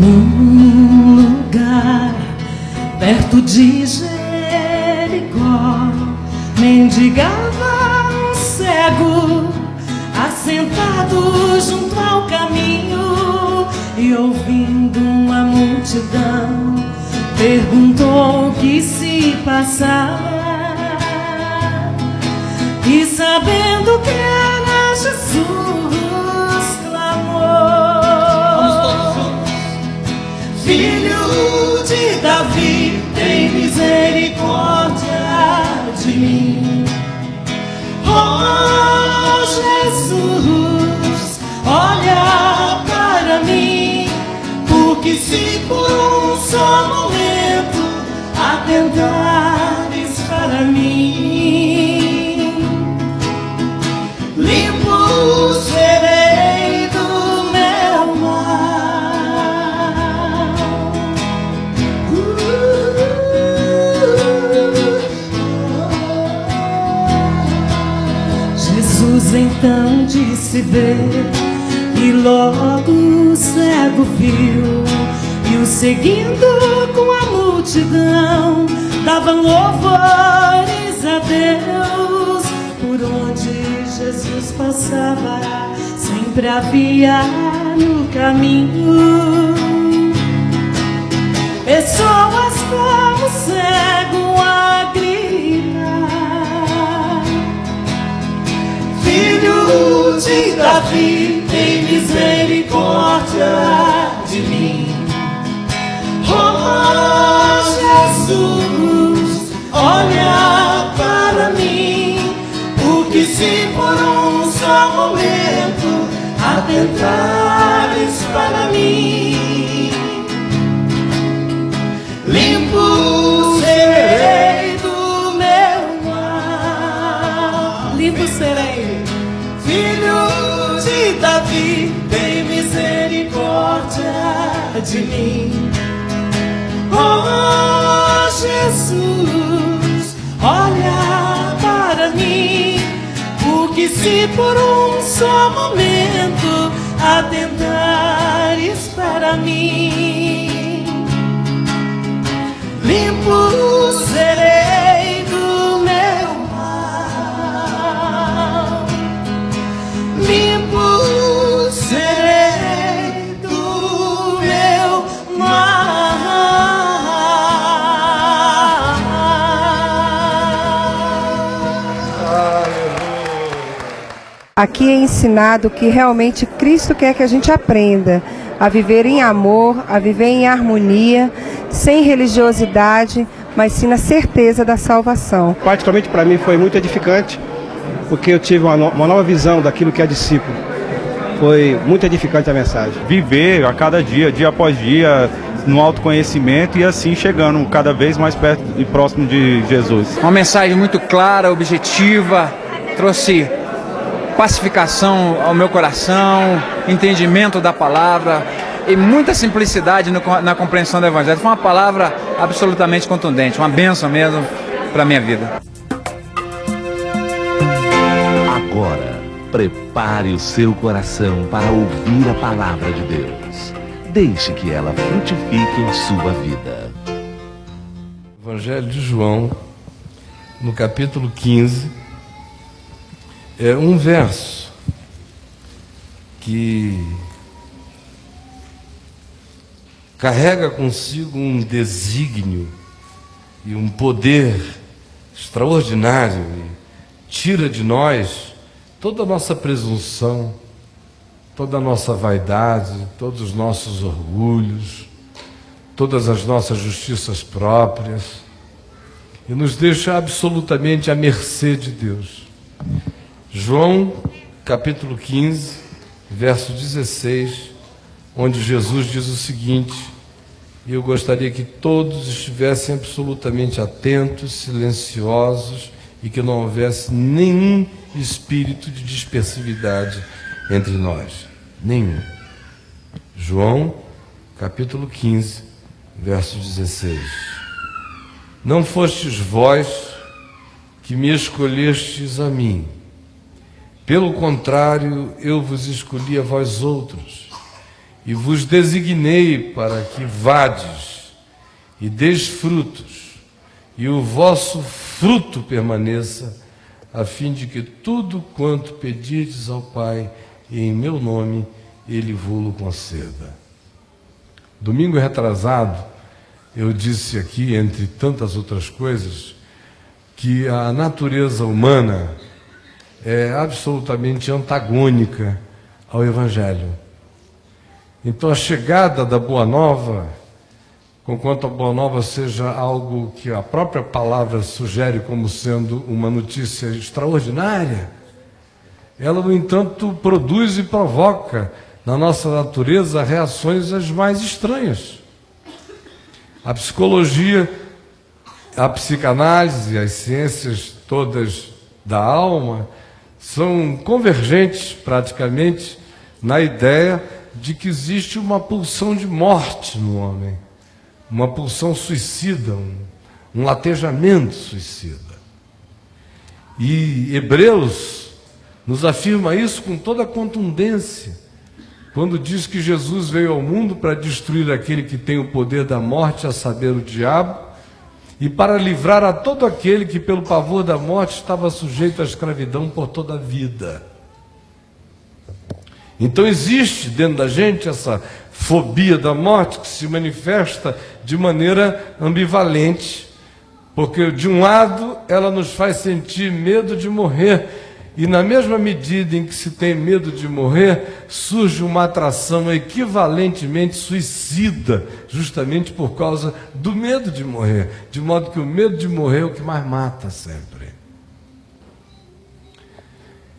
Num lugar perto de Jericó, mendigava um cego, assentado junto ao caminho, e ouvindo uma multidão, perguntou o que se passava. E sabendo que era Jesus, clamou: vamos todos juntos. Filho de Davi, tem misericórdia de mim. Oh Jesus, olha para mim, porque se por um só momento atentares para mim, limpo serei do meu mal. Jesus então disse ver, e logo o cego viu, e o seguindo com a multidão, davam louvores a Deus. Por onde Jesus passava, sempre havia no caminho pessoas como o cego a gritar: Filho de Davi, tem misericórdia de mim. Oh Jesus, olha para mim, porque se por um só momento atentares para mim, limpo serei do meu mal. Limpo serei. Filho de Davi, tem misericórdia de mim. Oh Jesus, olha para mim, porque se por um só momento atentares para mim, limpo serei do meu mal. Limpo serei do meu mal. Aqui é ensinado que realmente Cristo quer que a gente aprenda a viver em amor, a viver em harmonia, sem religiosidade, mas sim na certeza da salvação. Particularmente para mim foi muito edificante, porque eu tive uma nova visão daquilo que é discípulo. Foi muito edificante a mensagem. Viver a cada dia, dia após dia, no autoconhecimento e assim chegando cada vez mais perto e próximo de Jesus. Uma mensagem muito clara, objetiva, trouxe pacificação ao meu coração, entendimento da palavra e muita simplicidade na compreensão do Evangelho. Foi uma palavra absolutamente contundente, uma bênção mesmo para a minha vida. Agora, prepare o seu coração para ouvir a palavra de Deus. Deixe que ela frutifique em sua vida. Evangelho de João, no capítulo 15, é um verso que carrega consigo um desígnio e um poder extraordinário e tira de nós toda a nossa presunção, toda a nossa vaidade, todos os nossos orgulhos, todas as nossas justiças próprias e nos deixa absolutamente à mercê de Deus. João, capítulo 15, verso 16, onde Jesus diz o seguinte, e eu gostaria que todos estivessem absolutamente atentos, silenciosos, e que não houvesse nenhum espírito de dispersividade entre nós. Nenhum. João, capítulo 15, verso 16. Não fostes vós que me escolhestes a mim. Pelo contrário, eu vos escolhi a vós outros, e vos designei para que vades e deis frutos, e o vosso fruto permaneça, a fim de que tudo quanto pedirdes ao Pai em meu nome, Ele vô-lo conceda. Domingo retrasado, eu disse aqui, entre tantas outras coisas, que a natureza humana é absolutamente antagônica ao Evangelho. Então a chegada da Boa Nova, conquanto a Boa Nova seja algo que a própria palavra sugere como sendo uma notícia extraordinária, ela, no entanto, produz e provoca na nossa natureza reações as mais estranhas. A psicologia, a psicanálise, as ciências todas da alma são convergentes praticamente na ideia de que existe uma pulsão de morte no homem, uma pulsão suicida, um latejamento suicida. E Hebreus nos afirma isso com toda a contundência, quando diz que Jesus veio ao mundo para destruir aquele que tem o poder da morte, a saber, o diabo, e para livrar a todo aquele que pelo pavor da morte estava sujeito à escravidão por toda a vida. Então existe dentro da gente essa fobia da morte que se manifesta de maneira ambivalente, porque de um lado ela nos faz sentir medo de morrer, e na mesma medida em que se tem medo de morrer, surge uma atração equivalentemente suicida, justamente por causa do medo de morrer, de modo que o medo de morrer é o que mais mata sempre.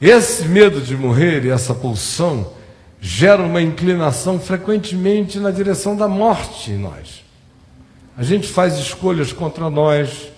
Esse medo de morrer e essa pulsão gera uma inclinação frequentemente na direção da morte em nós. A gente faz escolhas contra nós,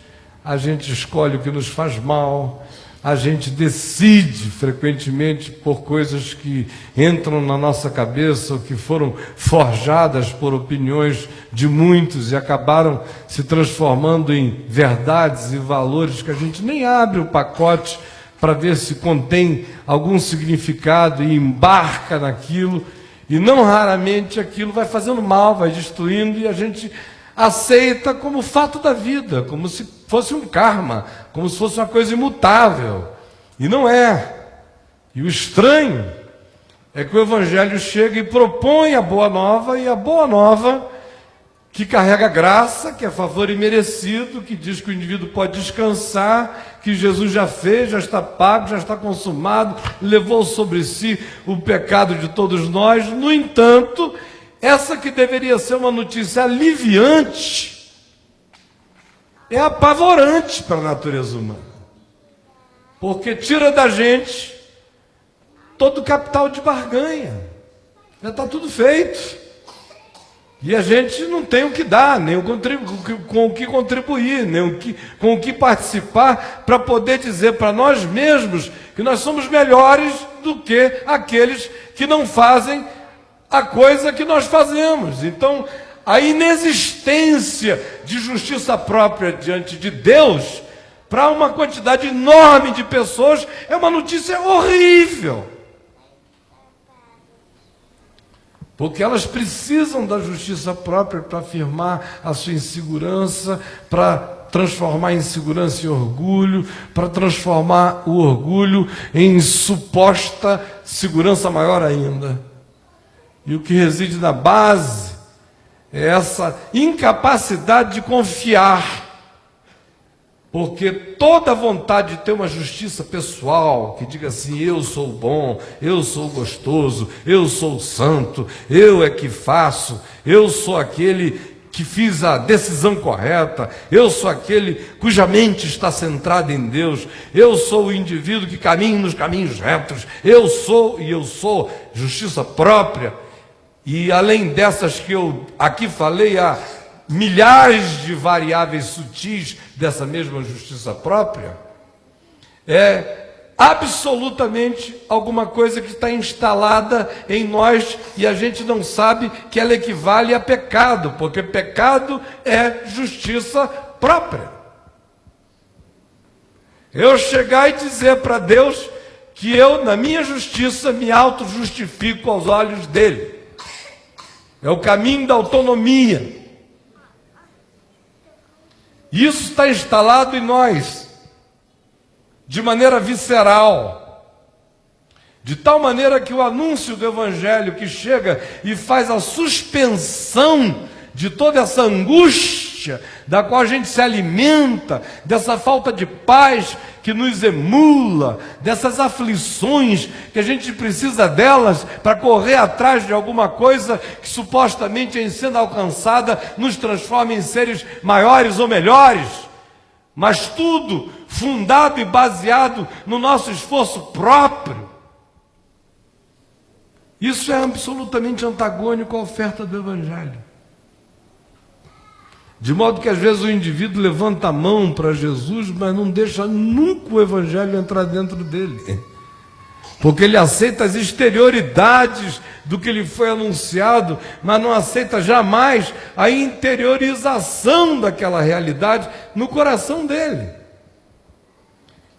a gente escolhe o que nos faz mal, a gente decide frequentemente por coisas que entram na nossa cabeça ou que foram forjadas por opiniões de muitos e acabaram se transformando em verdades e valores que a gente nem abre o pacote para ver se contém algum significado e embarca naquilo, e não raramente aquilo vai fazendo mal, vai destruindo, e a gente aceita como fato da vida, como se fosse um karma, como se fosse uma coisa imutável, e não é. E o estranho é que o Evangelho chega e propõe a Boa Nova, e a Boa Nova que carrega graça, que é favor imerecido, que diz que o indivíduo pode descansar, que Jesus já fez, já está pago, já está consumado, levou sobre si o pecado de todos nós. No entanto, essa que deveria ser uma notícia aliviante, é apavorante para a natureza humana, porque tira da gente todo o capital de barganha, já está tudo feito. E a gente não tem o que dar, nem com o que contribuir, nem com o que participar, para poder dizer para nós mesmos que nós somos melhores do que aqueles que não fazem a coisa que nós fazemos. Então, a inexistência de justiça própria diante de Deus, para uma quantidade enorme de pessoas, é uma notícia horrível. Porque elas precisam da justiça própria para afirmar a sua insegurança, para transformar a insegurança em orgulho, para transformar o orgulho em suposta segurança maior ainda. E o que reside na base é essa incapacidade de confiar, porque toda vontade de ter uma justiça pessoal, que diga assim, eu sou bom, eu sou gostoso, eu sou santo, eu é que faço, eu sou aquele que fiz a decisão correta, eu sou aquele cuja mente está centrada em Deus, eu sou o indivíduo que caminha nos caminhos retos, eu sou justiça própria. E além dessas que eu aqui falei, há milhares de variáveis sutis dessa mesma justiça própria. É absolutamente alguma coisa que está instalada em nós e a gente não sabe que ela equivale a pecado, porque pecado é justiça própria. Eu chegar e dizer para Deus que eu, na minha justiça, me auto-justifico aos olhos dele. É o caminho da autonomia. Isso está instalado em nós, de maneira visceral, de tal maneira que o anúncio do Evangelho que chega e faz a suspensão de toda essa angústia da qual a gente se alimenta, dessa falta de paz que nos emula, dessas aflições que a gente precisa delas para correr atrás de alguma coisa que supostamente em sendo alcançada nos transforma em seres maiores ou melhores, mas tudo fundado e baseado no nosso esforço próprio. Isso é absolutamente antagônico à oferta do Evangelho. De modo que às vezes o indivíduo levanta a mão para Jesus, mas não deixa nunca o Evangelho entrar dentro dele. Porque ele aceita as exterioridades do que lhe foi anunciado, mas não aceita jamais a interiorização daquela realidade no coração dele.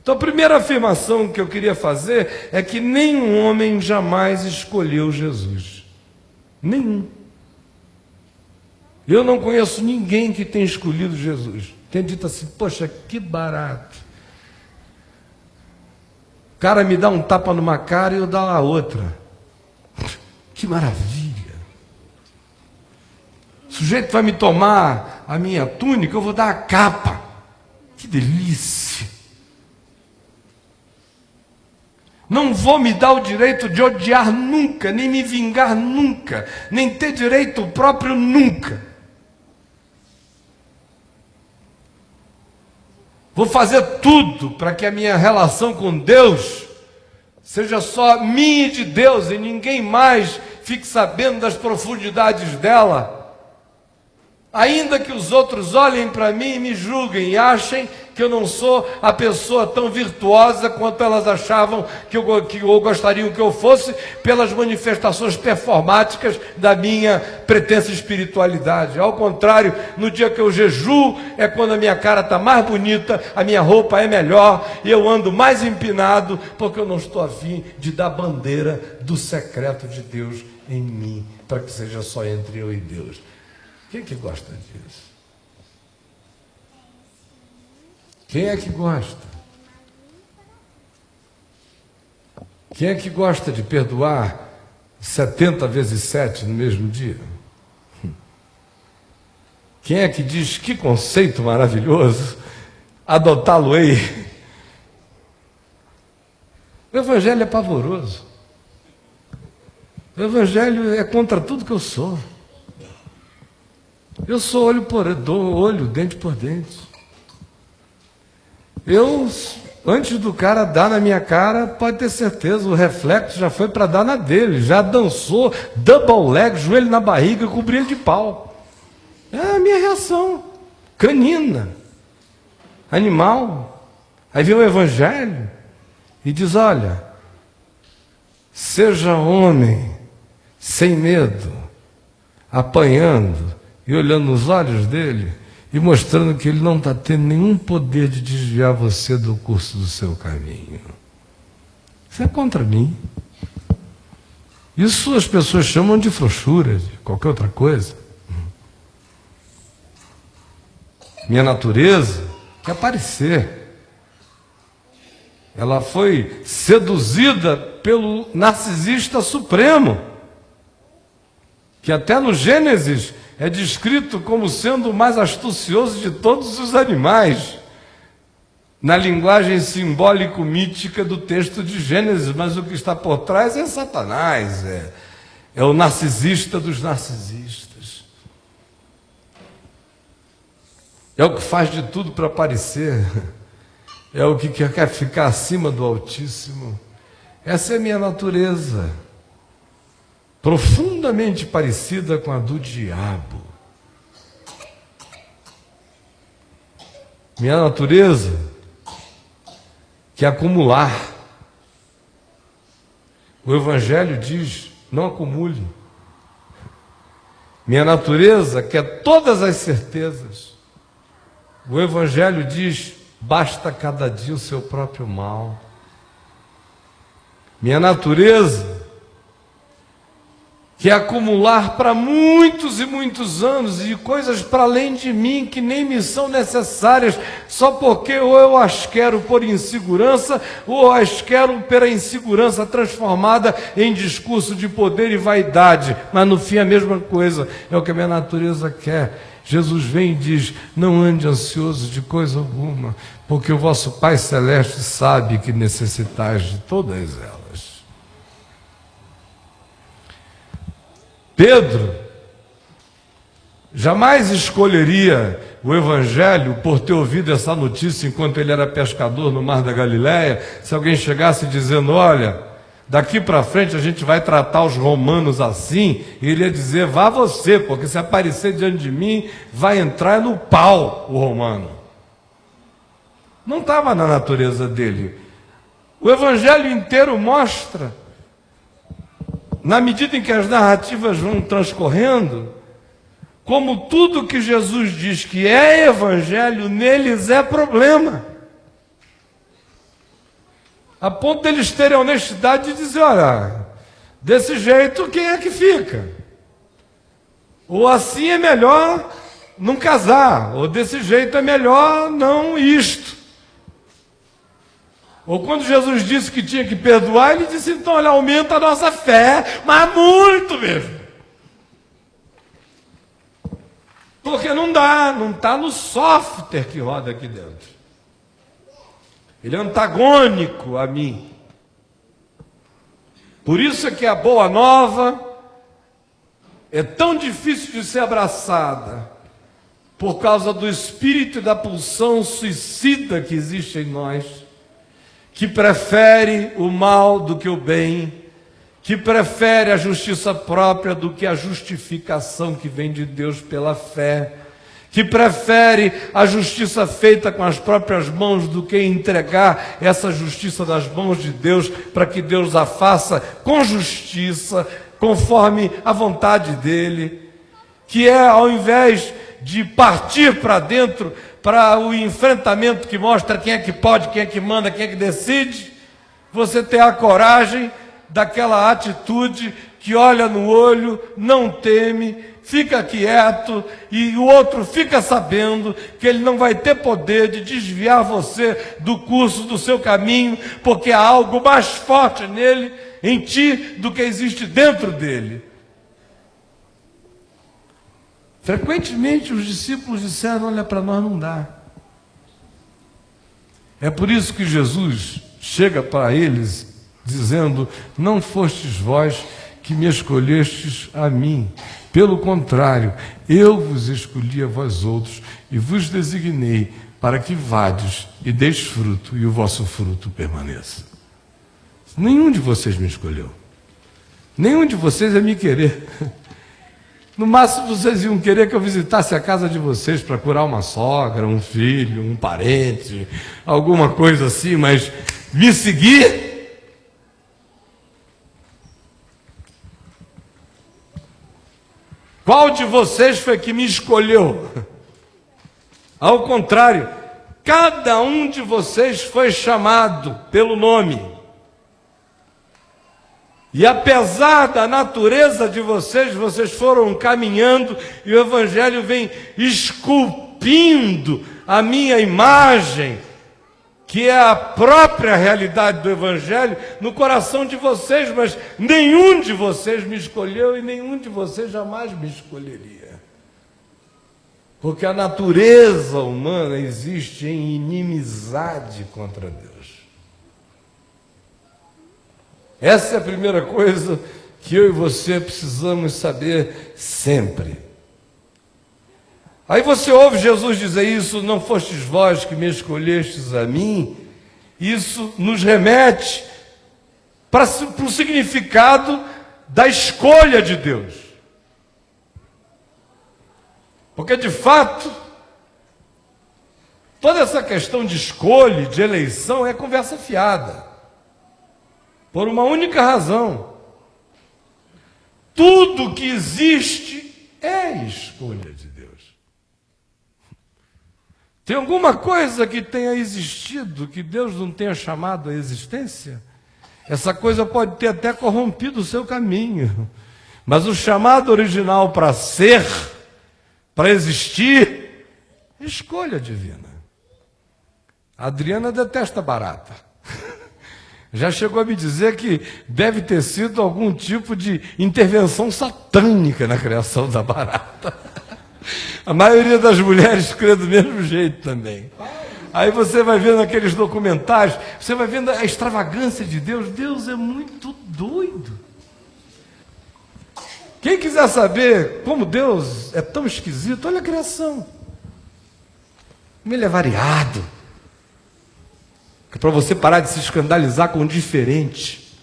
Então a primeira afirmação que eu queria fazer é que nenhum homem jamais escolheu Jesus. Nenhum. Eu não conheço ninguém que tenha escolhido Jesus. Tem dito assim, poxa, que barato. O cara me dá um tapa numa cara e eu dou a outra. Que maravilha. O sujeito vai me tomar a minha túnica, eu vou dar a capa. Que delícia. Não vou me dar o direito de odiar nunca, nem me vingar nunca, nem ter direito próprio nunca. Vou fazer tudo para que a minha relação com Deus seja só minha e de Deus, e ninguém mais fique sabendo das profundidades dela. Ainda que os outros olhem para mim e me julguem e achem que eu não sou a pessoa tão virtuosa quanto elas achavam que eu gostariam que eu fosse, pelas manifestações performáticas da minha pretensa espiritualidade. Ao contrário, no dia que eu jejuo, é quando a minha cara está mais bonita, a minha roupa é melhor, e eu ando mais empinado, porque eu não estou afim de dar bandeira do secreto de Deus em mim, para que seja só entre eu e Deus. Quem é que gosta disso? Quem é que gosta? Quem é que gosta de perdoar 70 vezes 7 no mesmo dia? Quem é que diz que conceito maravilhoso, adotá-lo-ei? O Evangelho é pavoroso. O Evangelho é contra tudo que eu sou. Eu sou olho por olho, dente por dente. Eu, antes do cara dar na minha cara, pode ter certeza, o reflexo já foi para dar na dele. Já dançou, double leg, joelho na barriga, com brilho de pau. É a minha reação, canina, animal. Aí vem o Evangelho e diz, olha, seja homem, sem medo, apanhando e olhando nos olhos dele e mostrando que ele não está tendo nenhum poder de desviar você do curso do seu caminho. Isso é contra mim. Isso as pessoas chamam de frouxura, de qualquer outra coisa. Minha natureza quer aparecer. Ela foi seduzida pelo narcisista supremo, que até no Gênesis é descrito como sendo o mais astucioso de todos os animais, na linguagem simbólico-mítica do texto de Gênesis, mas o que está por trás é Satanás, é o narcisista dos narcisistas. É o que faz de tudo para aparecer, é o que quer ficar acima do Altíssimo. Essa é a minha natureza, profundamente parecida com a do diabo. Minha natureza quer acumular. O Evangelho diz, não acumule. Minha natureza quer todas as certezas. O Evangelho diz, basta cada dia o seu próprio mal. Minha natureza que é acumular para muitos e muitos anos e coisas para além de mim que nem me são necessárias, só porque ou eu as quero por insegurança, ou as quero pela insegurança transformada em discurso de poder e vaidade. Mas no fim é a mesma coisa, é o que a minha natureza quer. Jesus vem e diz: não ande ansioso de coisa alguma, porque o vosso Pai Celeste sabe que necessitais de todas elas. Pedro jamais escolheria o Evangelho por ter ouvido essa notícia enquanto ele era pescador no Mar da Galileia. Se alguém chegasse dizendo: olha, daqui para frente a gente vai tratar os romanos assim, ele ia dizer: vá você, porque se aparecer diante de mim, vai entrar no pau o romano. Não estava na natureza dele. O Evangelho inteiro mostra, na medida em que as narrativas vão transcorrendo, como tudo que Jesus diz que é evangelho, neles é problema. A ponto deles terem a honestidade de dizer: olha, desse jeito quem é que fica? Ou assim é melhor não casar, ou desse jeito é melhor não isto. Ou quando Jesus disse que tinha que perdoar, ele disse: então, olha, aumenta a nossa fé, mas muito mesmo. Porque não dá, não está no software que roda aqui dentro. Ele é antagônico a mim. Por isso é que a boa nova é tão difícil de ser abraçada, por causa do espírito e da pulsão suicida que existe em nós, que prefere o mal do que o bem, que prefere a justiça própria do que a justificação que vem de Deus pela fé, que prefere a justiça feita com as próprias mãos do que entregar essa justiça das mãos de Deus para que Deus a faça com justiça, conforme a vontade dele, que é, ao invés de partir para dentro, para o enfrentamento que mostra quem é que pode, quem é que manda, quem é que decide, você ter a coragem daquela atitude que olha no olho, não teme, fica quieto, e o outro fica sabendo que ele não vai ter poder de desviar você do curso do seu caminho, porque há algo mais forte nele, em ti, do que existe dentro dele. Frequentemente os discípulos disseram: olha, para nós não dá. É por isso que Jesus chega para eles dizendo: não fostes vós que me escolhestes a mim, pelo contrário, eu vos escolhi a vós outros e vos designei para que vades e deis fruto e o vosso fruto permaneça. Nenhum de vocês me escolheu, nenhum de vocês é me querer. No máximo vocês iam querer que eu visitasse a casa de vocês para curar uma sogra, um filho, um parente, alguma coisa assim, mas me seguir? Qual de vocês foi que me escolheu? Ao contrário, cada um de vocês foi chamado pelo nome. E apesar da natureza de vocês, vocês foram caminhando e o Evangelho vem esculpindo a minha imagem, que é a própria realidade do Evangelho, no coração de vocês, mas nenhum de vocês me escolheu e nenhum de vocês jamais me escolheria. Porque a natureza humana existe em inimizade contra Deus. Essa é a primeira coisa que eu e você precisamos saber sempre. Aí você ouve Jesus dizer isso: não fostes vós que me escolhestes a mim. Isso nos remete para o significado da escolha de Deus. Porque, de fato, toda essa questão de escolha, de eleição, é conversa fiada. Por uma única razão: tudo que existe é escolha de Deus. Tem alguma coisa que tenha existido que Deus não tenha chamado à existência? Essa coisa pode ter até corrompido o seu caminho, Mas o chamado original para ser, para existir, é escolha divina. A Adriana detesta barata. Já chegou a me dizer que deve ter sido algum tipo de intervenção satânica na criação da barata. A maioria das mulheres crê do mesmo jeito também. Aí você vai vendo aqueles documentários, você vai vendo a extravagância de Deus. Deus é muito doido. Quem quiser saber como Deus é tão esquisito, olha a criação. Como ele é variado. É para você parar de se escandalizar com o diferente.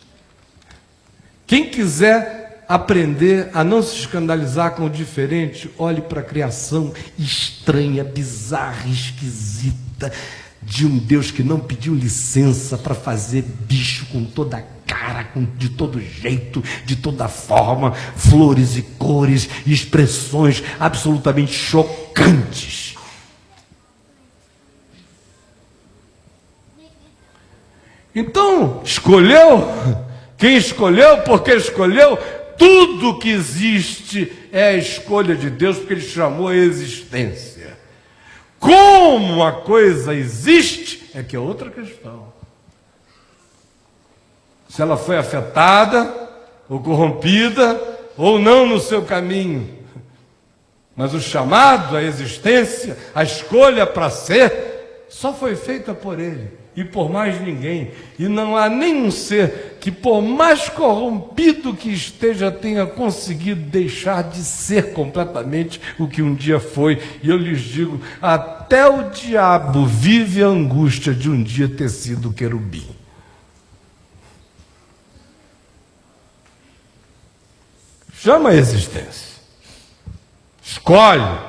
Quem quiser aprender a não se escandalizar com o diferente, olhe para a criação estranha, bizarra, esquisita, de um Deus que não pediu licença para fazer bicho com toda a cara, de todo jeito, de toda forma, flores e cores, e expressões absolutamente chocantes. Então, escolheu, quem escolheu, porque escolheu, tudo que existe é a escolha de Deus, porque Ele chamou a existência. Como a coisa existe, é que é outra questão. Se ela foi afetada, ou corrompida, ou não no seu caminho. Mas o chamado à existência, a escolha para ser, só foi feita por Ele. E por mais ninguém. E não há nenhum ser que, por mais corrompido que esteja, tenha conseguido deixar de ser completamente o que um dia foi. E eu lhes digo, até o diabo vive a angústia de um dia ter sido querubim. Chama a existência. Escolhe.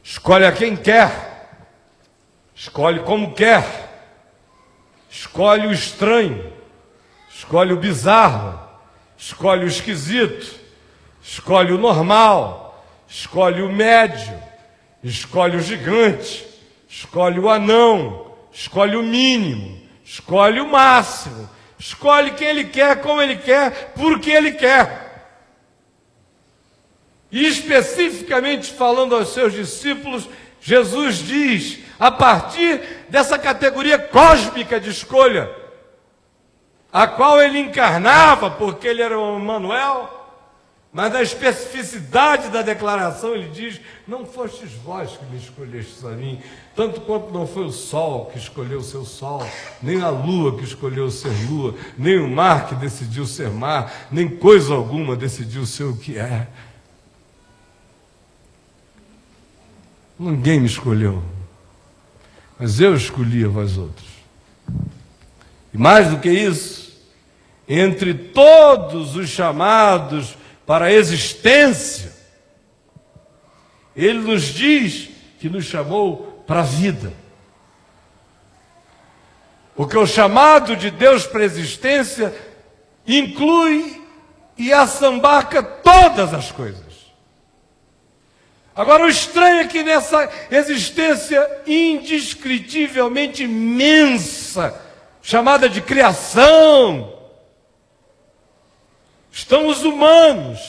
Escolhe a quem quer. Escolhe como quer. Escolhe o estranho, escolhe o bizarro, escolhe o esquisito, escolhe o normal, escolhe o médio, escolhe o gigante, escolhe o anão, escolhe o mínimo, escolhe o máximo, escolhe quem ele quer, como ele quer, porque ele quer. E especificamente falando aos seus discípulos, Jesus diz, a partir dessa categoria cósmica de escolha, a qual ele encarnava, porque ele era o Emmanuel, mas na especificidade da declaração ele diz, não fostes vós que me escolhestes a mim, tanto quanto não foi o sol que escolheu ser sol, nem a lua que escolheu ser lua, nem o mar que decidiu ser mar, nem coisa alguma decidiu ser o que é. Ninguém me escolheu, mas eu escolhi a vós outros. E mais do que isso, entre todos os chamados para a existência, Ele nos diz que nos chamou para a vida. Porque o chamado de Deus para a existência inclui e assambarca todas as coisas. Agora, o estranho é que nessa existência indescritivelmente imensa, chamada de criação, estão os humanos.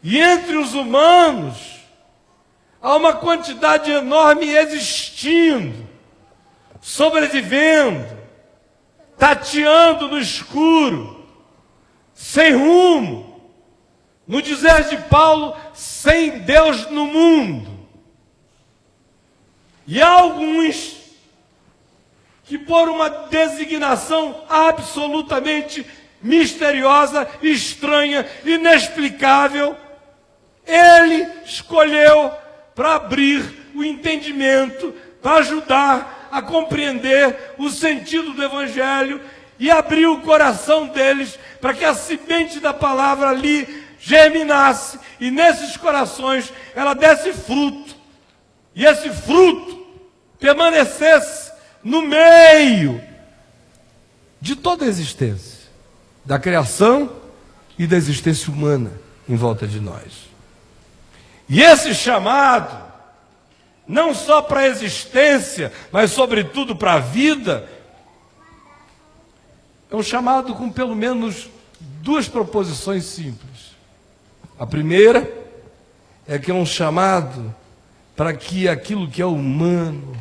E entre os humanos, há uma quantidade enorme existindo, sobrevivendo, tateando no escuro, sem rumo. No dizer de Paulo, sem Deus no mundo. E há alguns que, por uma designação absolutamente misteriosa, estranha, inexplicável, Ele escolheu para abrir o entendimento, para ajudar a compreender o sentido do Evangelho e abrir o coração deles para que a semente da palavra ali germinasse e nesses corações ela desse fruto e esse fruto permanecesse no meio de toda a existência, da criação e da existência humana em volta de nós. E esse chamado, não só para a existência, mas sobretudo para a vida, é um chamado com pelo menos duas proposições simples. A primeira é que é um chamado para que aquilo que é humano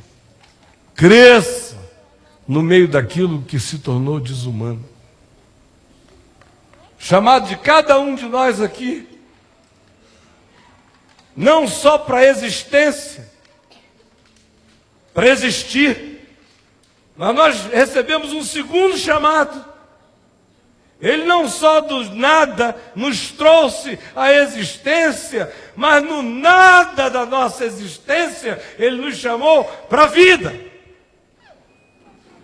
cresça no meio daquilo que se tornou desumano. Chamado de cada um de nós aqui, não só para a existência, para existir, mas nós recebemos um segundo chamado. Ele não só do nada nos trouxe a existência, mas no nada da nossa existência, Ele nos chamou para a vida.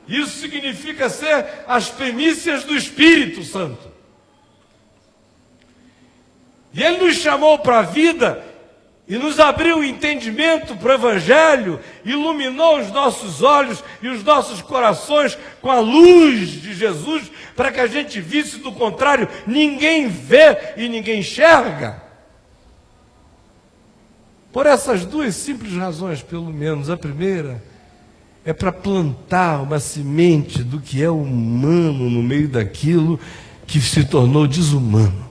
Isso significa ser as primícias do Espírito Santo. E Ele nos chamou para a vida e nos abriu o entendimento para o Evangelho, iluminou os nossos olhos e os nossos corações com a luz de Jesus, para que a gente visse, do contrário, ninguém vê e ninguém enxerga. Por essas duas simples razões, pelo menos. A primeira é para plantar uma semente do que é humano no meio daquilo que se tornou desumano.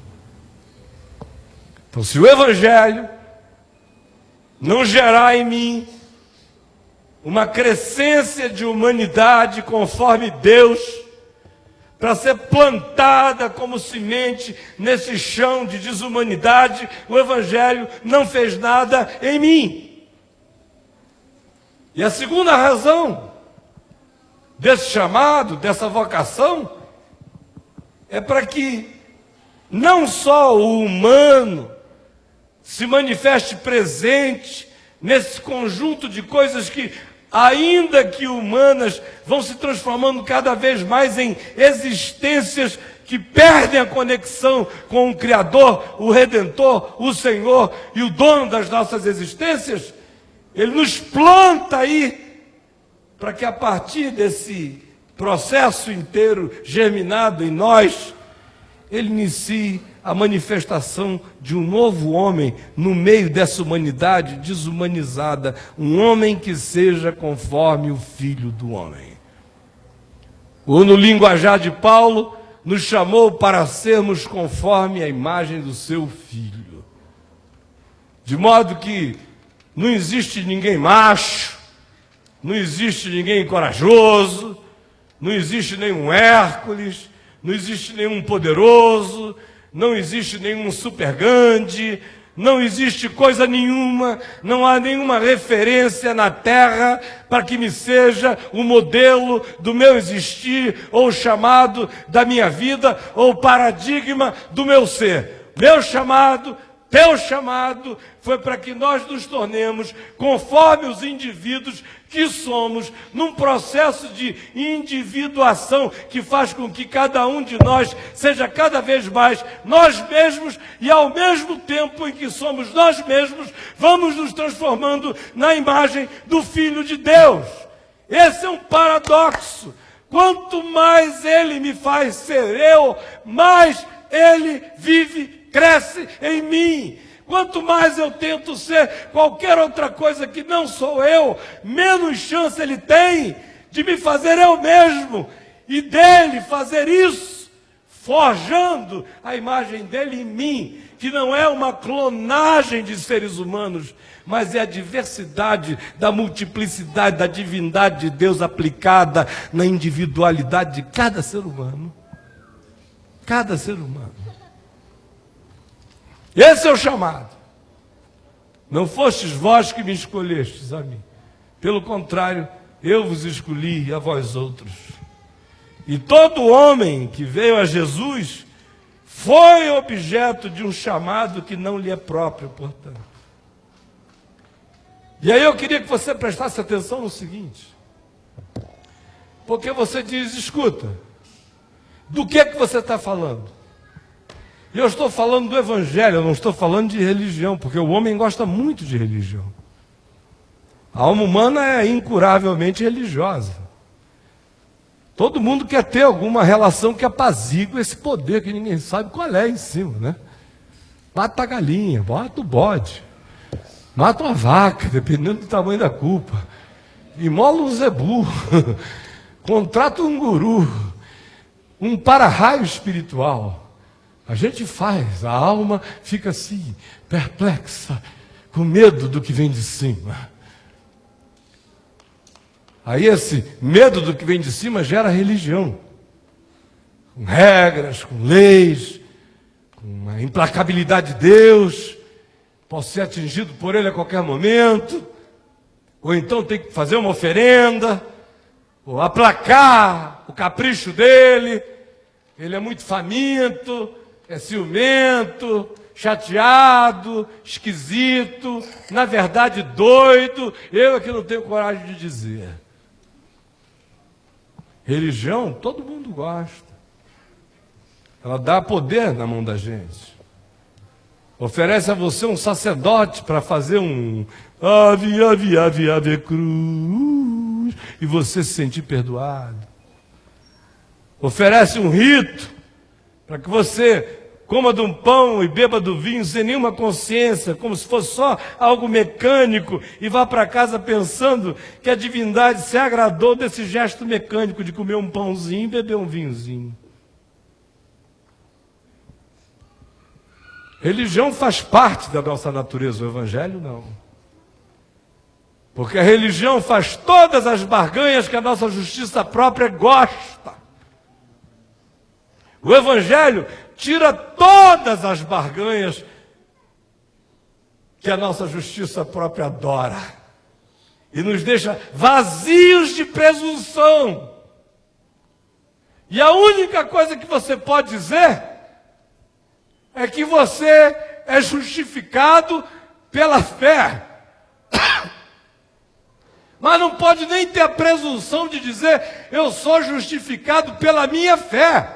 Então, se o Evangelho não gerar em mim uma crescência de humanidade conforme Deus, para ser plantada como semente nesse chão de desumanidade, o Evangelho não fez nada em mim. E a segunda razão desse chamado, dessa vocação, é para que não só o humano se manifeste presente nesse conjunto de coisas que, ainda que humanas, vão se transformando cada vez mais em existências que perdem a conexão com o Criador, o Redentor, o Senhor e o dono das nossas existências. Ele nos planta aí, para que a partir desse processo inteiro germinado em nós, Ele inicie a manifestação de um novo homem no meio dessa humanidade desumanizada, um homem que seja conforme o Filho do Homem. Ou no linguajar de Paulo, nos chamou para sermos conforme a imagem do seu Filho. De modo que não existe ninguém macho, não existe ninguém corajoso, não existe nenhum Hércules, não existe nenhum poderoso, não existe nenhum super grande, não existe coisa nenhuma, não há nenhuma referência na terra para que me seja o modelo do meu existir, ou o chamado da minha vida, ou o paradigma do meu ser. Meu chamado, teu chamado, foi para que nós nos tornemos conforme os indivíduos que somos, num processo de individuação que faz com que cada um de nós seja cada vez mais nós mesmos, e ao mesmo tempo em que somos nós mesmos, vamos nos transformando na imagem do Filho de Deus. Esse é um paradoxo. Quanto mais Ele me faz ser eu, mais Ele vive, cresce em mim. Quanto mais eu tento ser qualquer outra coisa que não sou eu, menos chance Ele tem de me fazer eu mesmo e dele fazer isso, forjando a imagem dele em mim, que não é uma clonagem de seres humanos, mas é a diversidade da multiplicidade da divindade de Deus aplicada na individualidade de cada ser humano. Cada ser humano. Esse é o chamado. Não fostes vós que me escolhestes a mim. Pelo contrário, eu vos escolhi a vós outros. E todo homem que veio a Jesus foi objeto de um chamado que não lhe é próprio, portanto. E aí eu queria que você prestasse atenção no seguinte. Porque você diz, escuta, do que você está falando? Eu estou falando do Evangelho, eu não estou falando de religião, porque o homem gosta muito de religião. A alma humana é incuravelmente religiosa. Todo mundo quer ter alguma relação que apazigue esse poder que ninguém sabe qual é em cima, né? Mata a galinha, bota o bode, mata uma vaca, dependendo do tamanho da culpa, imola um zebu, contrata um guru, um para-raio espiritual. A gente faz, a alma fica assim, perplexa, com medo do que vem de cima. Aí esse medo do que vem de cima gera religião, com regras, com leis, com a implacabilidade de Deus. Posso ser atingido por Ele a qualquer momento, ou então tem que fazer uma oferenda, ou aplacar o capricho dele. Ele é muito faminto, é ciumento, chateado, esquisito, na verdade doido. Eu é que não tenho coragem de dizer. Religião, todo mundo gosta. Ela dá poder na mão da gente. Oferece a você um sacerdote para fazer um ave, ave, ave, ave cruz, e você se sentir perdoado. Oferece um rito para que você coma de um pão e beba do vinho sem nenhuma consciência, como se fosse só algo mecânico, e vá para casa pensando que a divindade se agradou desse gesto mecânico de comer um pãozinho e beber um vinhozinho. Religião faz parte da nossa natureza, o Evangelho não. Porque a religião faz todas as barganhas que a nossa justiça própria gosta. O Evangelho tira todas as barganhas que a nossa justiça própria adora. E nos deixa vazios de presunção. E a única coisa que você pode dizer é que você é justificado pela fé. Mas não pode nem ter a presunção de dizer, eu sou justificado pela minha fé.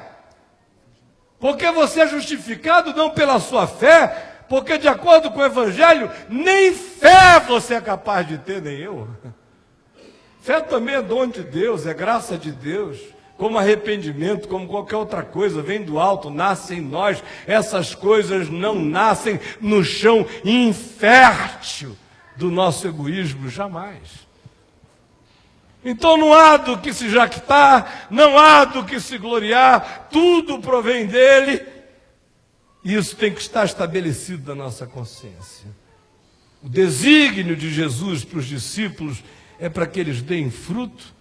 Porque você é justificado não pela sua fé, porque de acordo com o Evangelho, nem fé você é capaz de ter, nem eu. Fé também é dom de Deus, é graça de Deus. Como arrependimento, como qualquer outra coisa, vem do alto, nasce em nós. Essas coisas não nascem no chão infértil do nosso egoísmo, jamais. Então não há do que se jactar, não há do que se gloriar, tudo provém dele. E isso tem que estar estabelecido na nossa consciência. O desígnio de Jesus para os discípulos é para que eles deem fruto,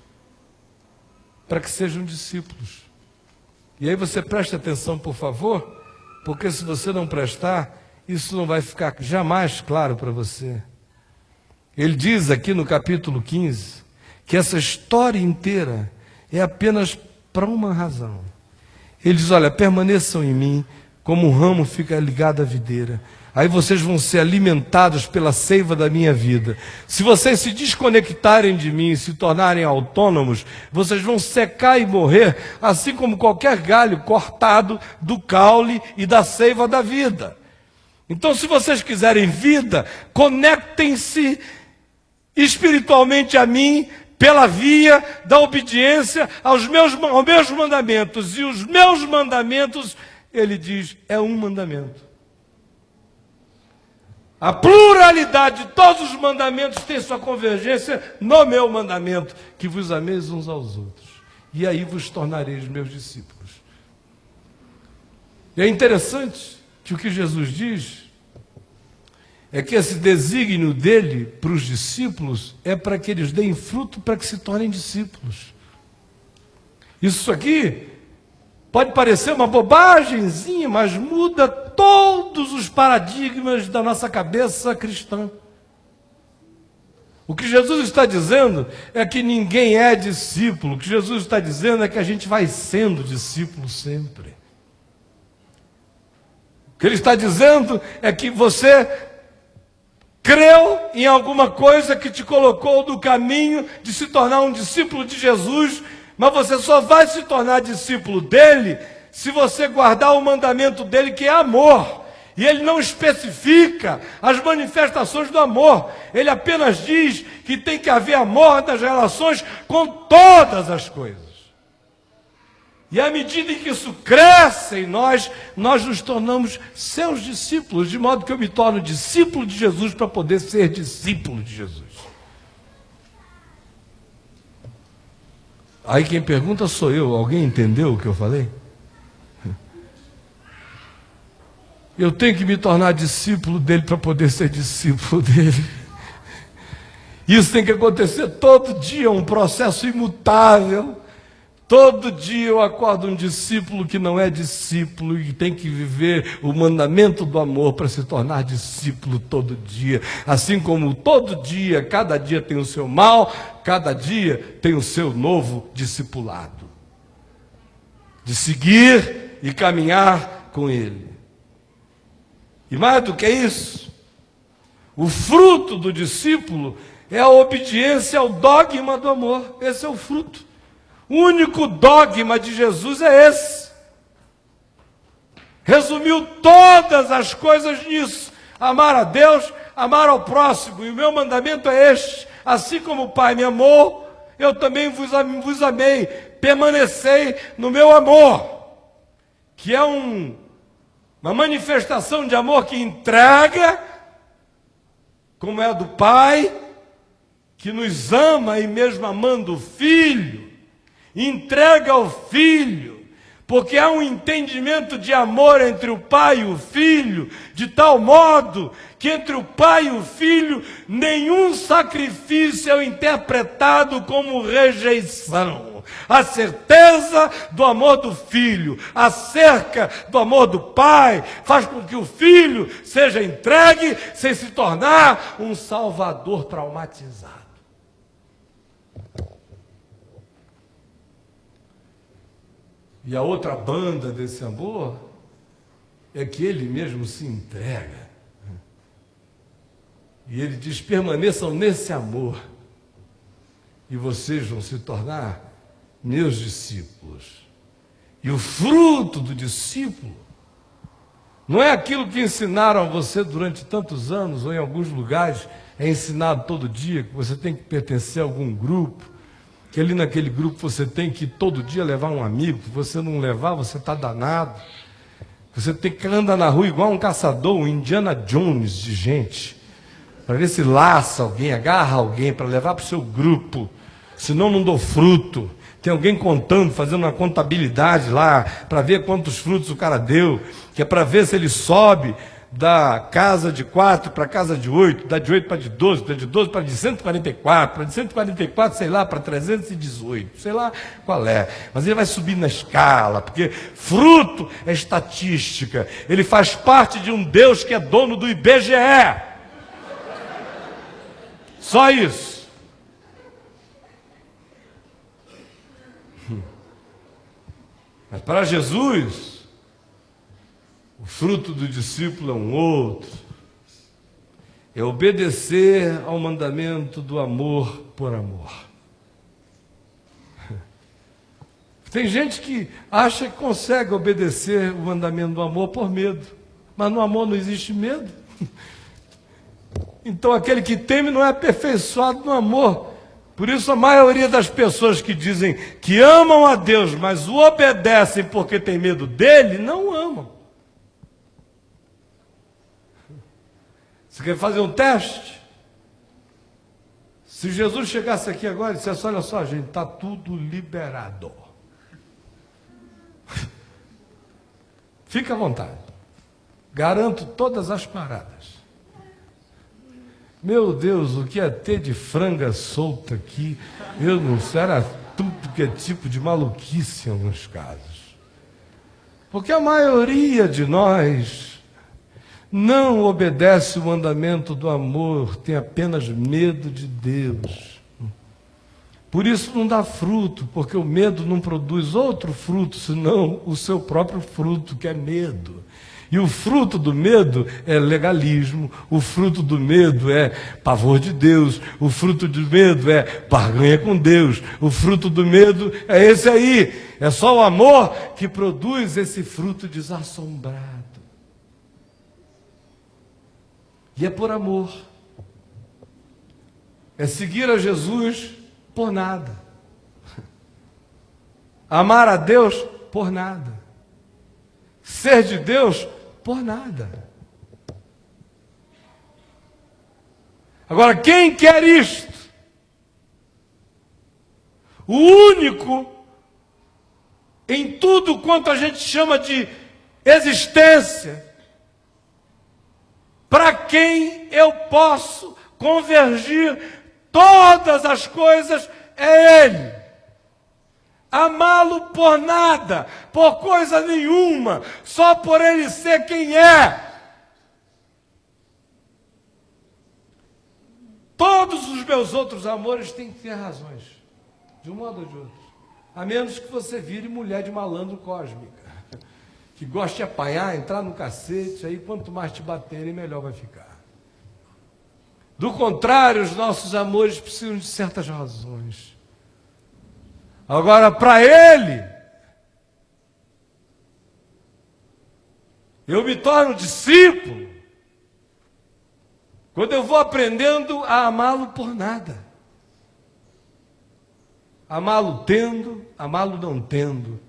para que sejam discípulos. E aí você preste atenção, por favor, porque se você não prestar, isso não vai ficar jamais claro para você. Ele diz aqui no capítulo 15, que essa história inteira é apenas para uma razão. Ele diz, olha, permaneçam em mim, como um ramo fica ligado à videira. Aí vocês vão ser alimentados pela seiva da minha vida. Se vocês se desconectarem de mim e se tornarem autônomos, vocês vão secar e morrer, assim como qualquer galho cortado do caule e da seiva da vida. Então, se vocês quiserem vida, conectem-se espiritualmente a mim, pela via da obediência aos meus mandamentos. E os meus mandamentos, ele diz, é um mandamento. A pluralidade de todos os mandamentos tem sua convergência no meu mandamento, que vos ameis uns aos outros. E aí vos tornareis meus discípulos. E é interessante que o que Jesus diz é que esse desígnio dele para os discípulos é para que eles deem fruto, para que se tornem discípulos. Isso aqui pode parecer uma bobagemzinha, mas muda todos os paradigmas da nossa cabeça cristã. O que Jesus está dizendo é que ninguém é discípulo. O que Jesus está dizendo é que a gente vai sendo discípulo sempre. O que ele está dizendo é que você creu em alguma coisa que te colocou no caminho de se tornar um discípulo de Jesus, mas você só vai se tornar discípulo dele se você guardar o mandamento dele, que é amor. E ele não especifica as manifestações do amor. Ele apenas diz que tem que haver amor nas relações com todas as coisas. E à medida em que isso cresce em nós, nós nos tornamos seus discípulos, de modo que eu me torno discípulo de Jesus para poder ser discípulo de Jesus. Aí quem pergunta sou eu. Alguém entendeu o que eu falei? Eu tenho que me tornar discípulo dele para poder ser discípulo dele. Isso tem que acontecer todo dia, um processo imutável. Todo dia eu acordo um discípulo que não é discípulo e tem que viver o mandamento do amor para se tornar discípulo todo dia. Assim como todo dia, cada dia tem o seu mal, cada dia tem o seu novo discipulado. De seguir e caminhar com ele. E mais do que isso, o fruto do discípulo é a obediência ao dogma do amor. Esse é o fruto. O único dogma de Jesus é esse. Resumiu todas as coisas nisso. Amar a Deus, amar ao próximo. E o meu mandamento é este. Assim como o Pai me amou, eu também vos amei. Permanecei no meu amor. Que é uma manifestação de amor que entrega, como é a do Pai, que nos ama e mesmo amando o Filho, entrega ao Filho, porque há um entendimento de amor entre o Pai e o Filho, de tal modo que entre o Pai e o Filho, nenhum sacrifício é interpretado como rejeição. A certeza do amor do Filho, acerca do amor do Pai, faz com que o Filho seja entregue sem se tornar um salvador traumatizado. E a outra banda desse amor é que ele mesmo se entrega. E ele diz: permaneçam nesse amor, e vocês vão se tornar meus discípulos. E o fruto do discípulo não é aquilo que ensinaram a você durante tantos anos, ou em alguns lugares é ensinado todo dia, que você tem que pertencer a algum grupo, que ali naquele grupo você tem que todo dia levar um amigo. Se você não levar, você está danado. Você tem que andar na rua igual um caçador, um Indiana Jones de gente, para ver se laça alguém, agarra alguém, para levar para o seu grupo. Senão não dou fruto. Tem alguém contando, fazendo uma contabilidade lá, para ver quantos frutos o cara deu, que é para ver se ele sobe da casa de 4 para a casa de 8, da de 8 para de 12, da de 12 para de 144, para de 144, sei lá, para 318, sei lá qual é. Mas ele vai subir na escala, porque fruto é estatística. Ele faz parte de um Deus que é dono do IBGE. Só isso. Mas para Jesus, o fruto do discípulo é um outro. É obedecer ao mandamento do amor por amor. Tem gente que acha que consegue obedecer o mandamento do amor por medo. Mas no amor não existe medo. Então aquele que teme não é aperfeiçoado no amor. Por isso a maioria das pessoas que dizem que amam a Deus, mas o obedecem porque tem medo dele, não amam. Você quer fazer um teste? Se Jesus chegasse aqui agora e dissesse: olha só, gente, está tudo liberado. Fica à vontade. Garanto todas as paradas. Meu Deus, o que é ter de franga solta aqui? Eu não sei, era tudo que é tipo de maluquice em alguns casos. Porque a maioria de nós não obedece o mandamento do amor, tem apenas medo de Deus. Por isso não dá fruto, porque o medo não produz outro fruto, senão o seu próprio fruto, que é medo. E o fruto do medo é legalismo, o fruto do medo é pavor de Deus, o fruto do medo é barganha com Deus, o fruto do medo é esse aí. É só o amor que produz esse fruto desassombrado. E é por amor. É seguir a Jesus por nada. Amar a Deus por nada. Ser de Deus por nada. Agora, quem quer isto? O único em tudo quanto a gente chama de existência, quem eu posso convergir todas as coisas é Ele. Amá-lo por nada, por coisa nenhuma, só por Ele ser quem é. Todos os meus outros amores têm que ter razões, de um modo ou de outro. A menos que você vire mulher de malandro cósmica, que gosta de apanhar, entrar no cacete, aí quanto mais te baterem, melhor vai ficar. Do contrário, os nossos amores precisam de certas razões. Agora, para Ele, eu me torno discípulo quando eu vou aprendendo a amá-lo por nada. Amá-lo tendo, amá-lo não tendo.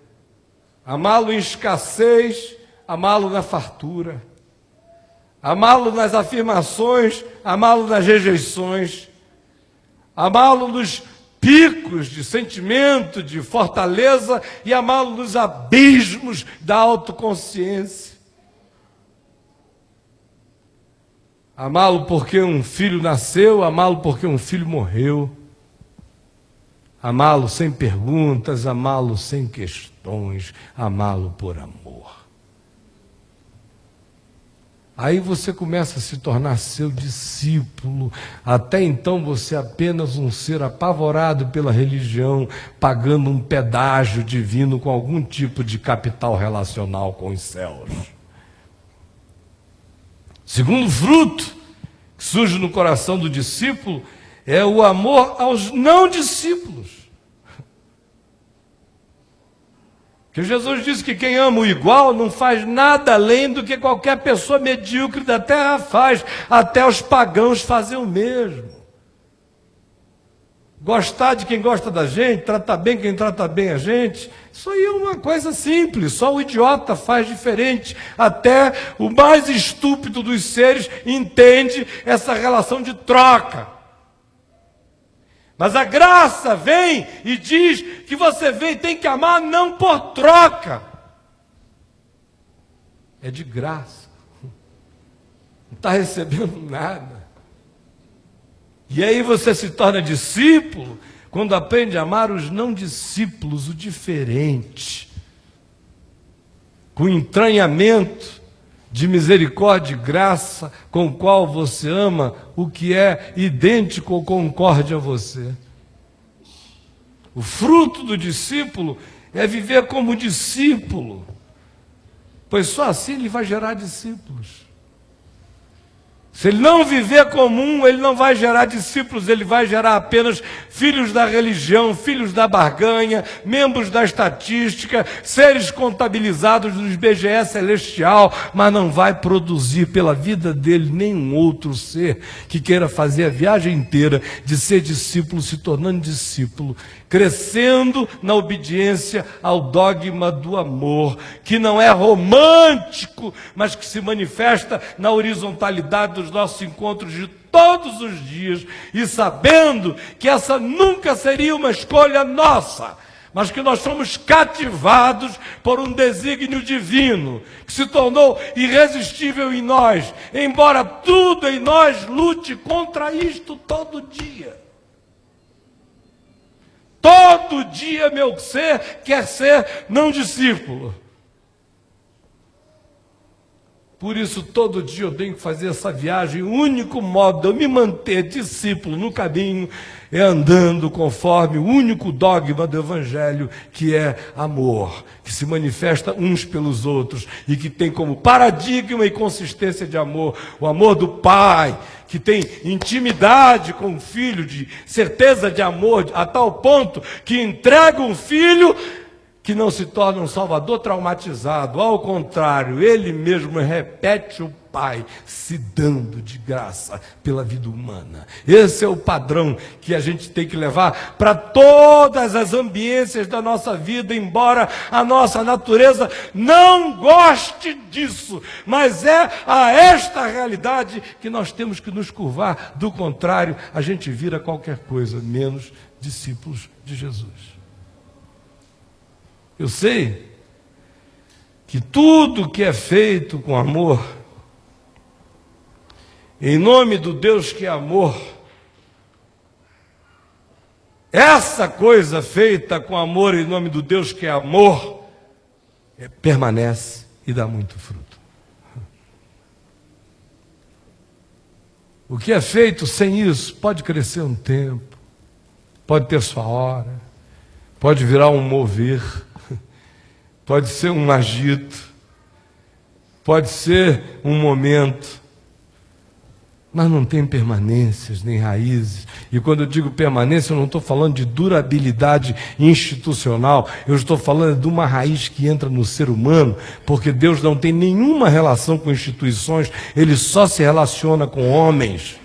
Amá-lo em escassez, amá-lo na fartura. Amá-lo nas afirmações, amá-lo nas rejeições. Amá-lo nos picos de sentimento, de fortaleza, e amá-lo nos abismos da autoconsciência. Amá-lo porque um filho nasceu, amá-lo porque um filho morreu. Amá-lo sem perguntas, amá-lo sem questões, amá-lo por amor. Aí você começa a se tornar seu discípulo. Até então você é apenas um ser apavorado pela religião, pagando um pedágio divino com algum tipo de capital relacional com os céus. Segundo fruto que surge no coração do discípulo é o amor aos não discípulos. Que Jesus disse que quem ama o igual não faz nada além do que qualquer pessoa medíocre da terra faz. Até os pagãos fazem o mesmo. Gostar de quem gosta da gente, tratar bem quem trata bem a gente, isso aí é uma coisa simples, só o idiota faz diferente. Até o mais estúpido dos seres entende essa relação de troca. Mas a graça vem e diz que você tem que amar não por troca. É de graça. Não está recebendo nada. E aí você se torna discípulo quando aprende a amar os não discípulos, o diferente. Com entranhamento de misericórdia e graça, com o qual você ama o que é idêntico ou concorde a você. O fruto do discípulo é viver como discípulo, pois só assim ele vai gerar discípulos. Se ele não viver como um, ele não vai gerar discípulos, ele vai gerar apenas filhos da religião, filhos da barganha, membros da estatística, seres contabilizados no IBGE celestial, mas não vai produzir pela vida dele nenhum outro ser que queira fazer a viagem inteira de ser discípulo, se tornando discípulo, crescendo na obediência ao dogma do amor, que não é romântico, mas que se manifesta na horizontalidade dos nossos encontros de todos os dias, e sabendo que essa nunca seria uma escolha nossa, mas que nós somos cativados por um desígnio divino, que se tornou irresistível em nós, embora tudo em nós lute contra isto todo dia. Todo dia meu ser quer ser não discípulo. Por isso, todo dia eu tenho que fazer essa viagem. O único modo de eu me manter discípulo no caminho é andando conforme o único dogma do Evangelho, que é amor, que se manifesta uns pelos outros e que tem como paradigma e consistência de amor o amor do Pai, que tem intimidade com o Filho, de certeza de amor, a tal ponto que entrega um filho que não se torna um salvador traumatizado. Ao contrário, ele mesmo repete o Pai, se dando de graça pela vida humana. Esse é o padrão que a gente tem que levar para todas as ambiências da nossa vida, embora a nossa natureza não goste disso, mas é a esta realidade que nós temos que nos curvar. Do contrário, a gente vira qualquer coisa menos discípulos de Jesus. Eu sei que tudo que é feito com amor em nome do Deus que é amor, essa coisa feita com amor em nome do Deus que é amor, permanece e dá muito fruto. O que é feito sem isso pode crescer um tempo, pode ter sua hora, pode virar um mover, pode ser um agito, pode ser um momento, mas não tem permanências nem raízes. E quando eu digo permanência, eu não estou falando de durabilidade institucional, eu estou falando de uma raiz que entra no ser humano, porque Deus não tem nenhuma relação com instituições, Ele só se relaciona com homens.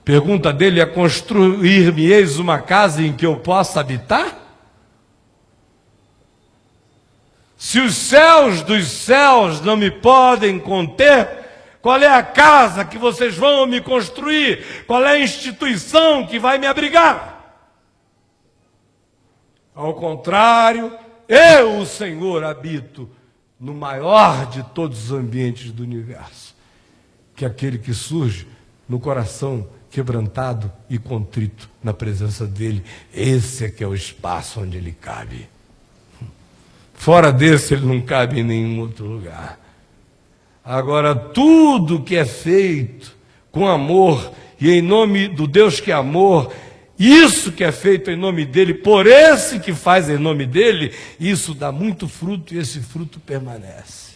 Pergunta dele é: construir-me-eis uma casa em que eu possa habitar? Se os céus dos céus não me podem conter, qual é a casa que vocês vão me construir? Qual é a instituição que vai me abrigar? Ao contrário, eu, o Senhor, habito no maior de todos os ambientes do universo, que é aquele que surge no coração quebrantado e contrito na presença dele. Esse é que é o espaço onde ele cabe. Fora desse, ele não cabe em nenhum outro lugar. Agora, tudo que é feito com amor e em nome do Deus que é amor, isso que é feito em nome dele, por esse que faz em nome dele, isso dá muito fruto e esse fruto permanece.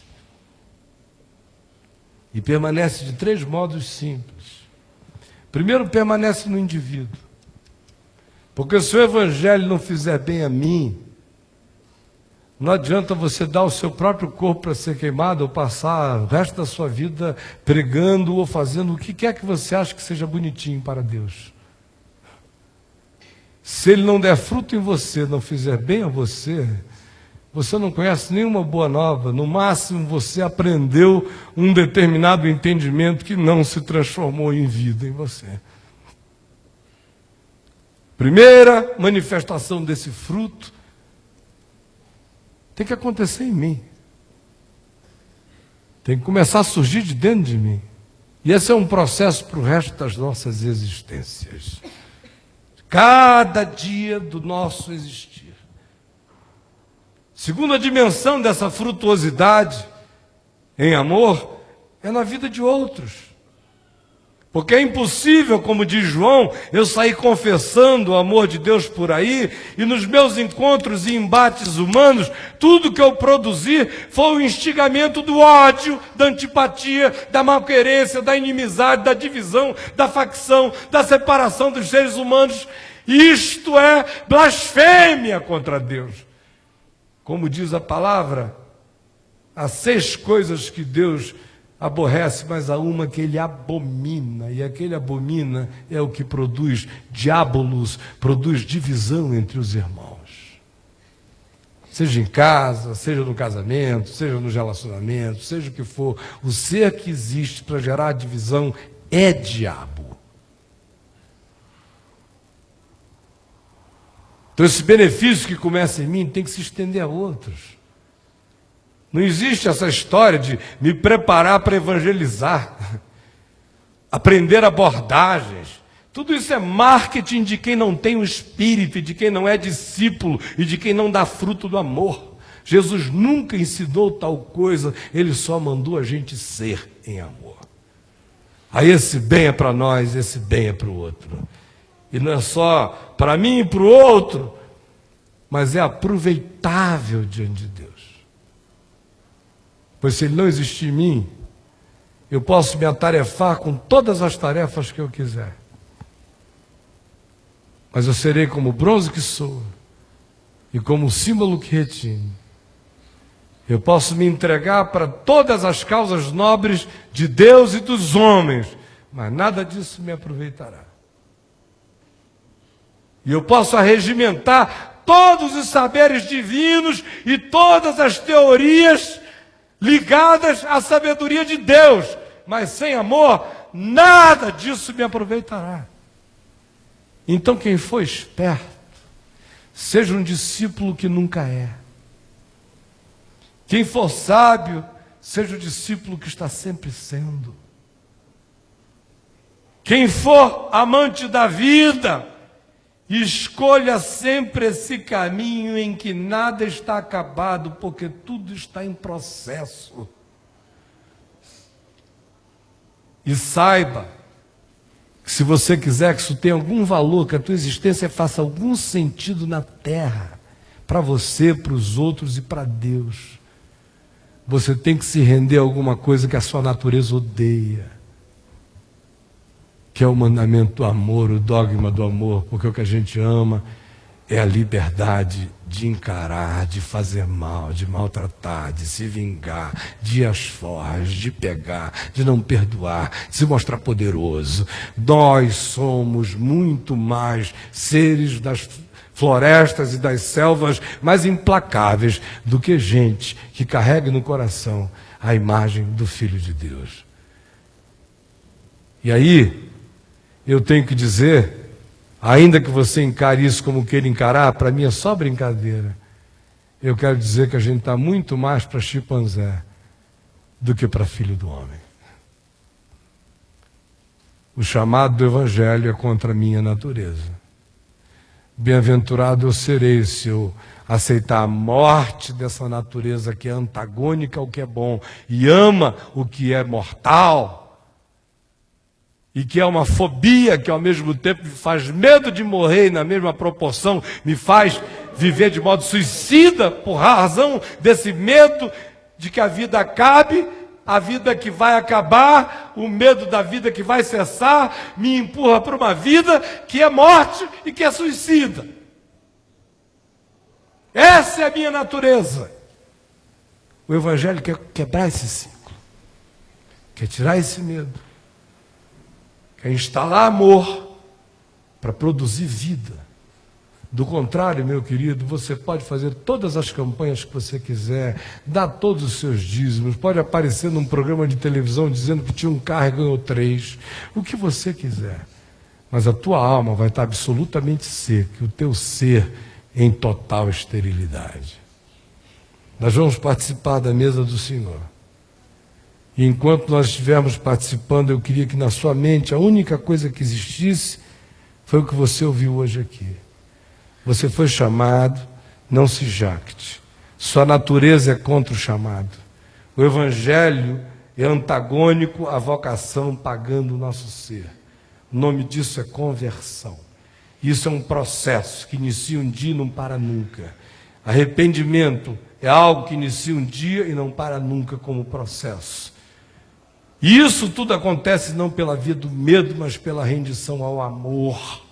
E permanece de 3 modos simples. Primeiro, permanece no indivíduo. Porque se o evangelho não fizer bem a mim, não adianta você dar o seu próprio corpo para ser queimado ou passar o resto da sua vida pregando ou fazendo o que quer que você ache que seja bonitinho para Deus. Se ele não der fruto em você, não fizer bem a você, você não conhece nenhuma boa nova. No máximo você aprendeu um determinado entendimento que não se transformou em vida em você. Primeira manifestação desse fruto tem que acontecer em mim. Tem que começar a surgir de dentro de mim. E esse é um processo para o resto das nossas existências. Cada dia do nosso existir. Segunda dimensão dessa frutuosidade em amor é na vida de outros. Porque é impossível, como diz João, eu sair confessando o amor de Deus por aí, e nos meus encontros e embates humanos, tudo que eu produzir foi o instigamento do ódio, da antipatia, da malquerência, da inimizade, da divisão, da facção, da separação dos seres humanos. Isto é blasfêmia contra Deus. Como diz a palavra, há 6 coisas que Deus aborrece, mas há uma que ele abomina, e aquele abomina é o que produz diabolos, produz divisão entre os irmãos. Seja em casa, seja no casamento, seja nos relacionamentos, seja o que for, o ser que existe para gerar divisão é diabo. Então esse benefício que começa em mim tem que se estender a outros. Não existe essa história de me preparar para evangelizar, aprender abordagens. Tudo isso é marketing de quem não tem o espírito, de quem não é discípulo e de quem não dá fruto do amor. Jesus nunca ensinou tal coisa, ele só mandou a gente ser em amor. Aí esse bem é para nós, esse bem é para o outro. E não é só para mim e para o outro, mas é aproveitável diante de Deus. Pois se ele não existir em mim, eu posso me atarefar com todas as tarefas que eu quiser. Mas eu serei como o bronze que soa e como o símbolo que retine. Eu posso me entregar para todas as causas nobres de Deus e dos homens, mas nada disso me aproveitará. E eu posso arregimentar todos os saberes divinos e todas as teorias ligadas à sabedoria de Deus, mas sem amor, nada disso me aproveitará. Então quem for esperto, seja um discípulo que nunca é. Quem for sábio, seja o discípulo que está sempre sendo. Quem for amante da vida, escolha sempre esse caminho em que nada está acabado, porque tudo está em processo. E saiba que se você quiser que isso tenha algum valor, que a tua existência faça algum sentido na terra, para você, para os outros e para Deus, você tem que se render a alguma coisa que a sua natureza odeia, que é o mandamento do amor, o dogma do amor, porque o que a gente ama é a liberdade de encarar, de fazer mal, de maltratar, de se vingar, de ir às forras, de pegar, de não perdoar, de se mostrar poderoso. Nós somos muito mais seres das florestas e das selvas mais implacáveis do que gente que carregue no coração a imagem do Filho de Deus. E aí, eu tenho que dizer, ainda que você encare isso como queira encarar, para mim é só brincadeira. Eu quero dizer que a gente está muito mais para chimpanzé do que para filho do homem. O chamado do Evangelho é contra a minha natureza. Bem-aventurado eu serei se eu aceitar a morte dessa natureza que é antagônica ao que é bom e ama o que é mortal, e que é uma fobia que ao mesmo tempo me faz medo de morrer e na mesma proporção me faz viver de modo suicida por razão desse medo de que a vida acabe, a vida que vai acabar, o medo da vida que vai cessar, me empurra para uma vida que é morte e que é suicida. Essa é a minha natureza. O Evangelho quer quebrar esse ciclo, quer tirar esse medo, quer instalar amor para produzir vida. Do contrário, meu querido, você pode fazer todas as campanhas que você quiser, dar todos os seus dízimos, pode aparecer num programa de televisão dizendo que tinha um carro e ganhou 3, o que você quiser. Mas a tua alma vai estar absolutamente seca, o teu ser em total esterilidade. Nós vamos participar da mesa do Senhor. E enquanto nós estivermos participando, eu queria que na sua mente a única coisa que existisse foi o que você ouviu hoje aqui. Você foi chamado, não se jacte. Sua natureza é contra o chamado. O Evangelho é antagônico à vocação pagando o nosso ser. O nome disso é conversão. Isso é um processo que inicia um dia e não para nunca. Arrependimento é algo que inicia um dia e não para nunca como processo. E isso tudo acontece não pela via do medo, mas pela rendição ao amor.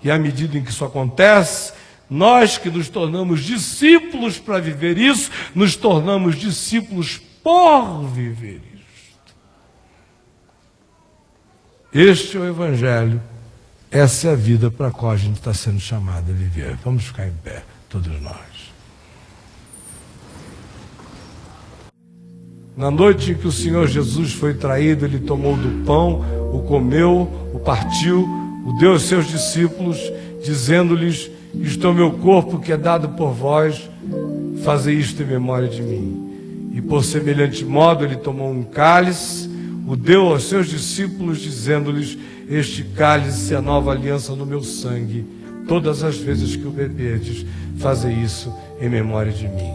E à medida em que isso acontece, nós que nos tornamos discípulos para viver isso, nos tornamos discípulos por viver isto. Este é o Evangelho, essa é a vida para a qual a gente está sendo chamado a viver. Vamos ficar em pé, todos nós. Na noite em que o Senhor Jesus foi traído, Ele tomou do pão, o comeu, o partiu, o deu aos seus discípulos, dizendo-lhes: isto é o meu corpo que é dado por vós, fazei isto em memória de mim. E por semelhante modo Ele tomou um cálice, o deu aos seus discípulos, dizendo-lhes: este cálice é a nova aliança no meu sangue. Todas as vezes que o beberdes, fazei isso em memória de mim.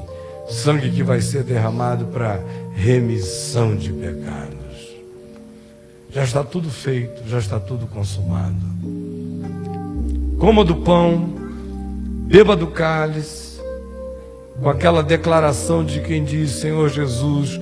Sangue que vai ser derramado para remissão de pecados. Já está tudo feito, já está tudo consumado. Coma do pão, beba do cálice, com aquela declaração de quem diz: Senhor Jesus,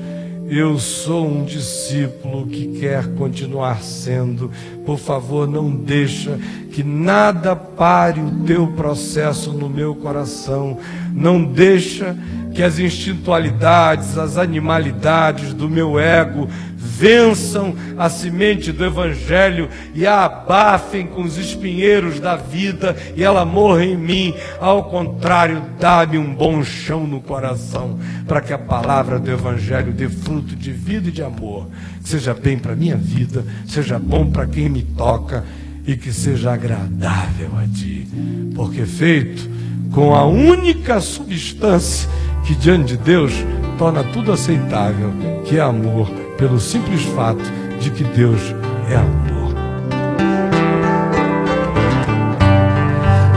eu sou um discípulo que quer continuar sendo. Por favor, não deixa que nada pare o teu processo no meu coração. Não deixa que as instintualidades, as animalidades do meu ego vençam a semente do Evangelho e a abafem com os espinheiros da vida e ela morra em mim. Ao contrário, dá-me um bom chão no coração para que a palavra do Evangelho dê fruto de vida e de amor, que seja bem para a minha vida, seja bom para quem me toca e que seja agradável a Ti, porque feito com a única substância que diante de Deus torna tudo aceitável, que é amor, pelo simples fato de que Deus é amor.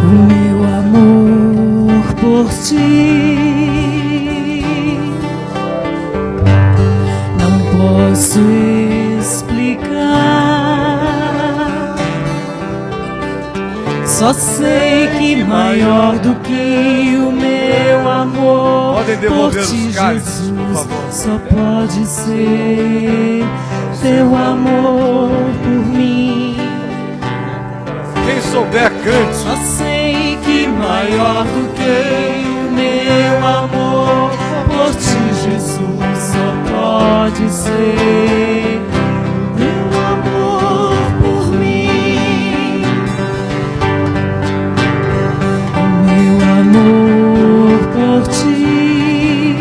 O meu amor por ti não posso explicar. Só sei que maior do que o meu amor Podem por devolver ti, os cálices, por Jesus, favor. só pode ser teu amor por mim. Quem souber, cante. Só sei que maior do que o meu amor por ti, Jesus, só pode ser teu amor por mim. O meu amor por ti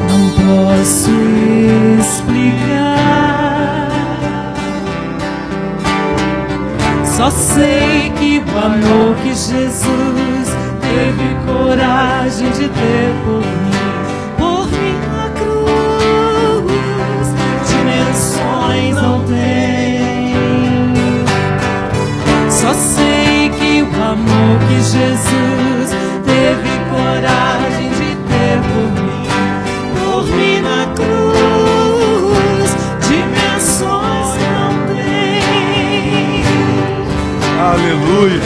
não posso explicar. Só sei que o amor que Jesus teve coragem de ter por mim na cruz, dimensões não tem. Só sei que o amor que Jesus teve coragem de ter por mim na cruz, dimensões não tem. Aleluia.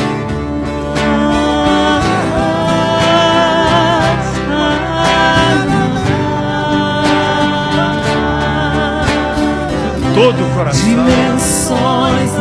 Todo o coração. Dimensões